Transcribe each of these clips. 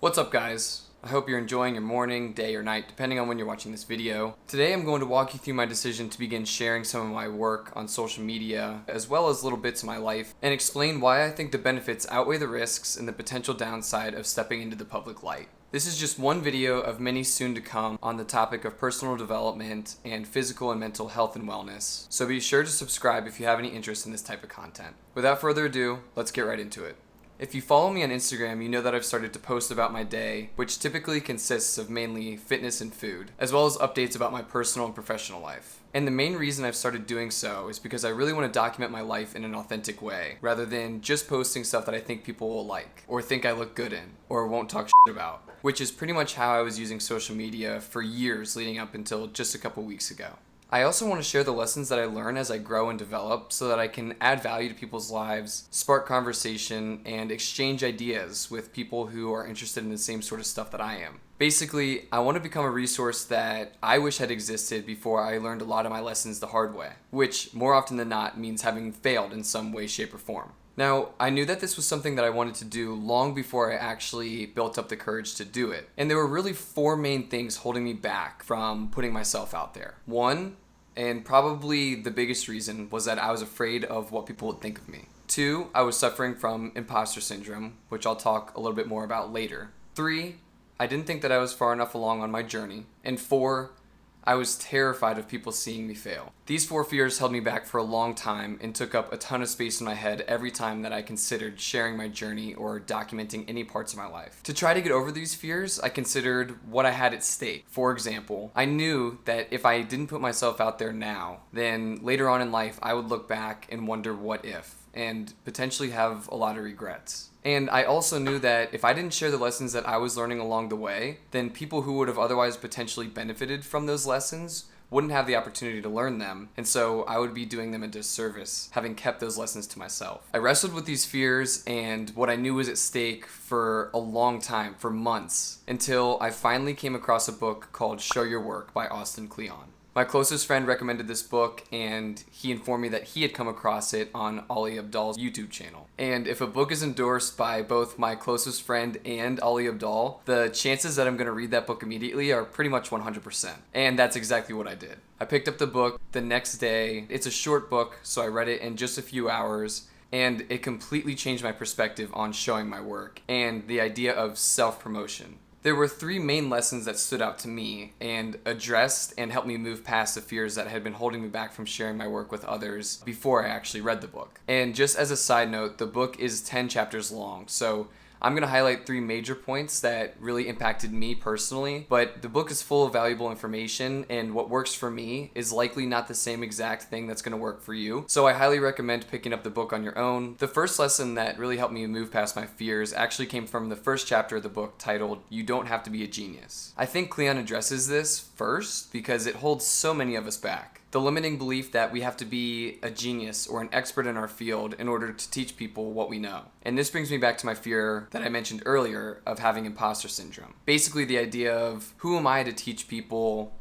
What's up, guys? I hope you're enjoying your morning, day, or night, depending on when you're watching this video. Today I'm going to walk you through my decision to begin sharing some of my work on social media, as well as little bits of my life, and explain why I think the benefits outweigh the risks and the potential downside of stepping into the public light. This is just one video of many soon to come on the topic of personal development and physical and mental health and wellness, so be sure to subscribe if you have any interest in this type of content. Without further ado, let's get right into it. If you follow me on Instagram, you know that I've started to post about my day, which typically consists of mainly fitness and food, as well as updates about my personal and professional life. And the main reason I've started doing so is because I really want to document my life in an authentic way, rather than just posting stuff that I think people will like, or think I look good in, or won't talk shit about, which is pretty much how I was using social media for years leading up until just a couple weeks ago. I also want to share the lessons that I learn as I grow and develop so that I can add value to people's lives, spark conversation, and exchange ideas with people who are interested in the same sort of stuff that I am. Basically, I want to become a resource that I wish had existed before I learned a lot of my lessons the hard way, which more often than not means having failed in some way, shape, or form. Now, I knew that this was something that I wanted to do long before I actually built up the courage to do it. And there were really four main things holding me back from putting myself out there. One, and probably the biggest reason, was that I was afraid of what people would think of me. Two, I was suffering from imposter syndrome, which I'll talk a little bit more about later. Three, I didn't think that I was far enough along on my journey. And four, I was terrified of people seeing me fail. These four fears held me back for a long time and took up a ton of space in my head every time that I considered sharing my journey or documenting any parts of my life. To try to get over these fears, I considered what I had at stake. For example, I knew that if I didn't put myself out there now, then later on in life I would look back and wonder what if, and potentially have a lot of regrets. And I also knew that if I didn't share the lessons that I was learning along the way, then people who would have otherwise potentially benefited from those lessons wouldn't have the opportunity to learn them, and so I would be doing them a disservice, having kept those lessons to myself. I wrestled with these fears and what I knew was at stake for a long time, for months, until I finally came across a book called Show Your Work by Austin Kleon. My closest friend recommended this book, and he informed me that he had come across it on Ali Abdaal's YouTube channel. And if a book is endorsed by both my closest friend and Ali Abdaal, the chances that I'm going to read that book immediately are pretty much 100%. And that's exactly what I did. I picked up the book the next day. It's a short book, so I read it in just a few hours, and it completely changed my perspective on showing my work and the idea of self-promotion. There were three main lessons that stood out to me and addressed and helped me move past the fears that had been holding me back from sharing my work with others before I actually read the book. And just as a side note, the book is 10 chapters long, so I'm going to highlight three major points that really impacted me personally, but the book is full of valuable information, and what works for me is likely not the same exact thing that's going to work for you, so I highly recommend picking up the book on your own. The first lesson that really helped me move past my fears actually came from the first chapter of the book titled, You Don't Have to Be a Genius. I think Kleon addresses this first because it holds so many of us back. The limiting belief that we have to be a genius or an expert in our field in order to teach people what we know. And this brings me back to my fear that I mentioned earlier of having imposter syndrome. Basically the idea of who am I to teach people,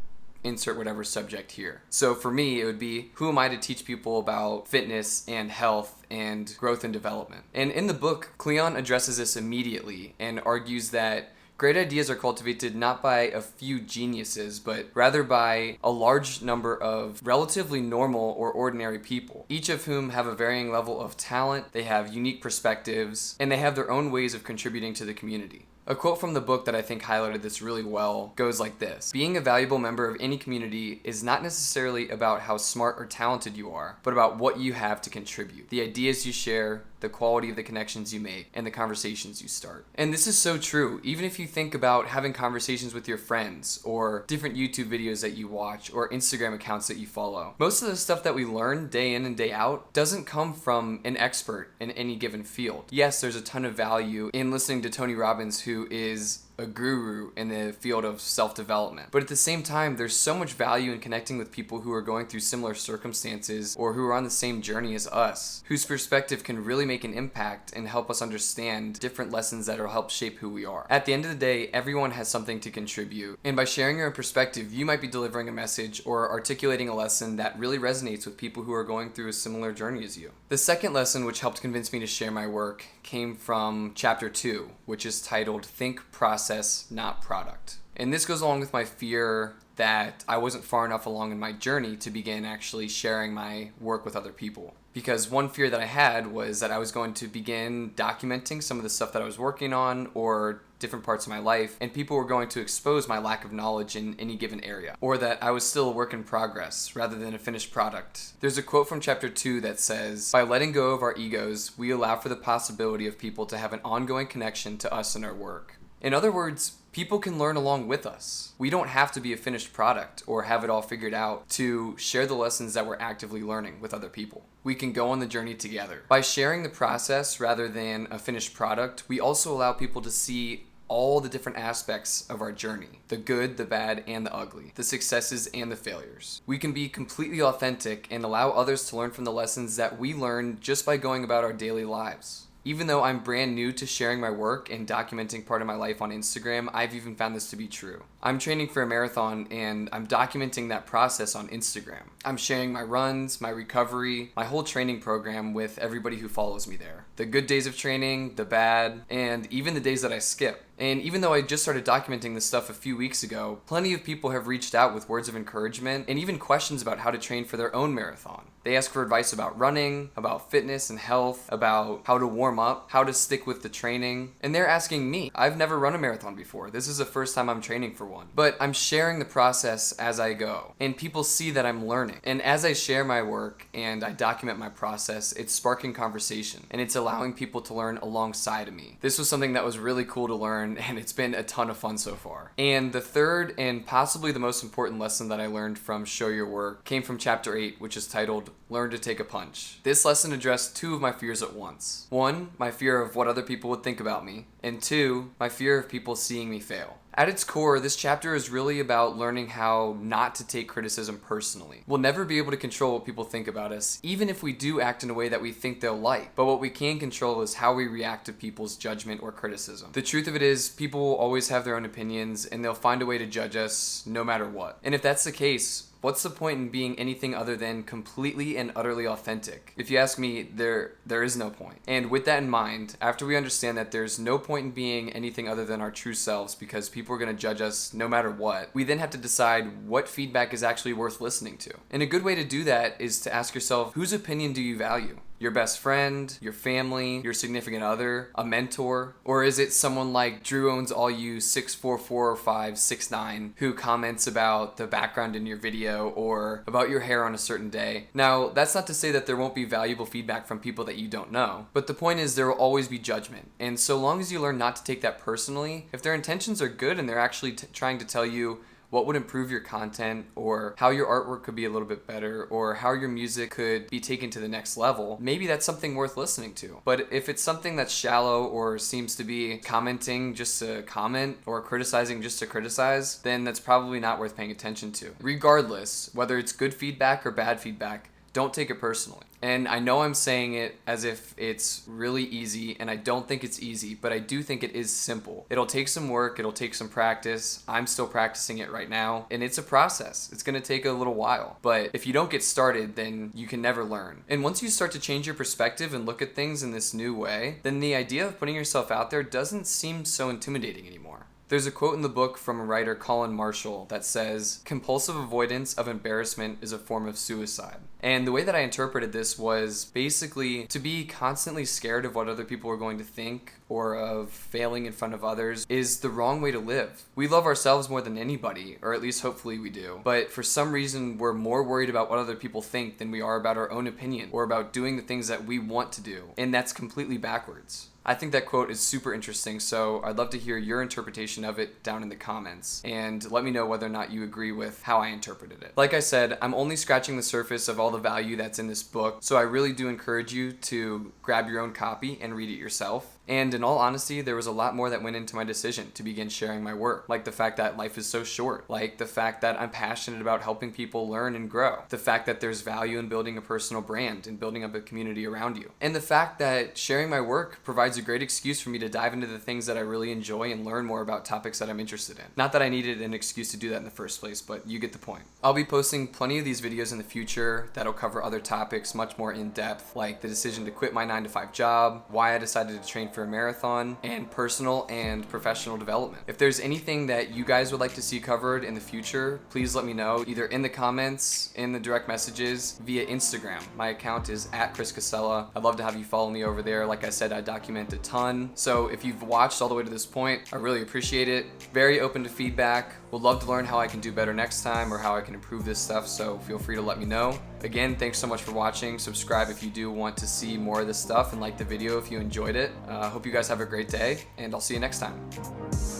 insert whatever subject here. So for me, it would be, who am I to teach people about fitness and health and growth and development? And in the book, Kleon addresses this immediately and argues that great ideas are cultivated not by a few geniuses, but rather by a large number of relatively normal or ordinary people, each of whom have a varying level of talent, they have unique perspectives, and they have their own ways of contributing to the community. A quote from the book that I think highlighted this really well goes like this: being a valuable member of any community is not necessarily about how smart or talented you are, but about what you have to contribute, the ideas you share, the quality of the connections you make, and the conversations you start. And this is so true, even if you think about having conversations with your friends, or different YouTube videos that you watch, or Instagram accounts that you follow. Most of the stuff that we learn day in and day out doesn't come from an expert in any given field. Yes, there's a ton of value in listening to Tony Robbins, who is a guru in the field of self-development. But at the same time, there's so much value in connecting with people who are going through similar circumstances or who are on the same journey as us, whose perspective can really make an impact and help us understand different lessons that will help shape who we are. At the end of the day, everyone has something to contribute, and by sharing your own perspective, you might be delivering a message or articulating a lesson that really resonates with people who are going through a similar journey as you. The second lesson which helped convince me to share my work came from chapter 2, which is titled Think Process, Not Product. And this goes along with my fear that I wasn't far enough along in my journey to begin actually sharing my work with other people. Because one fear that I had was that I was going to begin documenting some of the stuff that I was working on or different parts of my life, and people were going to expose my lack of knowledge in any given area, or that I was still a work in progress rather than a finished product. There's a quote from chapter 2 that says, "By letting go of our egos, we allow for the possibility of people to have an ongoing connection to us and our work." In other words, people can learn along with us. We don't have to be a finished product or have it all figured out to share the lessons that we're actively learning with other people. We can go on the journey together. By sharing the process rather than a finished product, we also allow people to see all the different aspects of our journey, the good, the bad, and the ugly, the successes and the failures. We can be completely authentic and allow others to learn from the lessons that we learn just by going about our daily lives. Even though I'm brand new to sharing my work and documenting part of my life on Instagram, I've even found this to be true. I'm training for a marathon and I'm documenting that process on Instagram. I'm sharing my runs, my recovery, my whole training program with everybody who follows me there. The good days of training, the bad, and even the days that I skip. And even though I just started documenting this stuff a few weeks ago, plenty of people have reached out with words of encouragement and even questions about how to train for their own marathon. They ask for advice about running, about fitness and health, about how to warm up, how to stick with the training. And they're asking me. I've never run a marathon before. This is the first time I'm training for one. But I'm sharing the process as I go. And people see that I'm learning. And as I share my work and I document my process, it's sparking conversation. And it's allowing people to learn alongside of me. This was something that was really cool to learn, and it's been a ton of fun so far. And the third and possibly the most important lesson that I learned from Show Your Work came from chapter 8, which is titled Learn to Take a Punch. This lesson addressed two of my fears at once. One, my fear of what other people would think about me, and two, my fear of people seeing me fail. At its core, this chapter is really about learning how not to take criticism personally. We'll never be able to control what people think about us, even if we do act in a way that we think they'll like. But what we can control is how we react to people's judgment or criticism. The truth of it is, people will always have their own opinions, and they'll find a way to judge us no matter what. And if that's the case, what's the point in being anything other than completely and utterly authentic? If you ask me, there is no point. And with that in mind, after we understand that there's no point in being anything other than our true selves because people are going to judge us no matter what, we then have to decide what feedback is actually worth listening to. And a good way to do that is to ask yourself, whose opinion do you value? Your best friend, your family, your significant other, a mentor? Or is it someone like Drew Owns All You 6444569 who comments about the background in your video or about your hair on a certain day? Now, that's not to say that there won't be valuable feedback from people that you don't know, but the point is there will always be judgment. And so long as you learn not to take that personally, if their intentions are good and they're actually trying to tell you what would improve your content, or how your artwork could be a little bit better, or how your music could be taken to the next level, maybe that's something worth listening to. But if it's something that's shallow or seems to be commenting just to comment or criticizing just to criticize, then that's probably not worth paying attention to. Regardless, whether it's good feedback or bad feedback, don't take it personally. And I know I'm saying it as if it's really easy, and I don't think it's easy, but I do think it is simple. It'll take some work, it'll take some practice. I'm still practicing it right now, and it's a process. It's gonna take a little while. But if you don't get started, then you can never learn. And once you start to change your perspective and look at things in this new way, then the idea of putting yourself out there doesn't seem so intimidating anymore. There's a quote in the book from a writer, Colin Marshall, that says, "Compulsive avoidance of embarrassment is a form of suicide." And the way that I interpreted this was basically to be constantly scared of what other people are going to think or of failing in front of others is the wrong way to live. We love ourselves more than anybody, or at least hopefully we do. But for some reason, we're more worried about what other people think than we are about our own opinion or about doing the things that we want to do. And that's completely backwards. I think that quote is super interesting, so I'd love to hear your interpretation of it down in the comments, and let me know whether or not you agree with how I interpreted it. Like I said, I'm only scratching the surface of all the value that's in this book, so I really do encourage you to grab your own copy and read it yourself. And in all honesty, there was a lot more that went into my decision to begin sharing my work, like the fact that life is so short, like the fact that I'm passionate about helping people learn and grow, the fact that there's value in building a personal brand and building up a community around you, and the fact that sharing my work provides a great excuse for me to dive into the things that I really enjoy and learn more about topics that I'm interested in. Not that I needed an excuse to do that in the first place, but you get the point. I'll be posting plenty of these videos in the future that'll cover other topics much more in depth, like the decision to quit my 9-to-5 job, why I decided to train for a marathon, and personal and professional development. If there's anything that you guys would like to see covered in the future, please let me know either in the comments, in the direct messages, via Instagram. My account is @ChrisCasella. I'd love to have you follow me over there. Like I said, I document a ton. So if you've watched all the way to this point, I really appreciate it. Very open to feedback. Would love to learn how I can do better next time or how I can improve this stuff, so feel free to let me know. Again, thanks so much for watching. Subscribe if you do want to see more of this stuff, and like the video if you enjoyed it. Hope you guys have a great day, and I'll see you next time.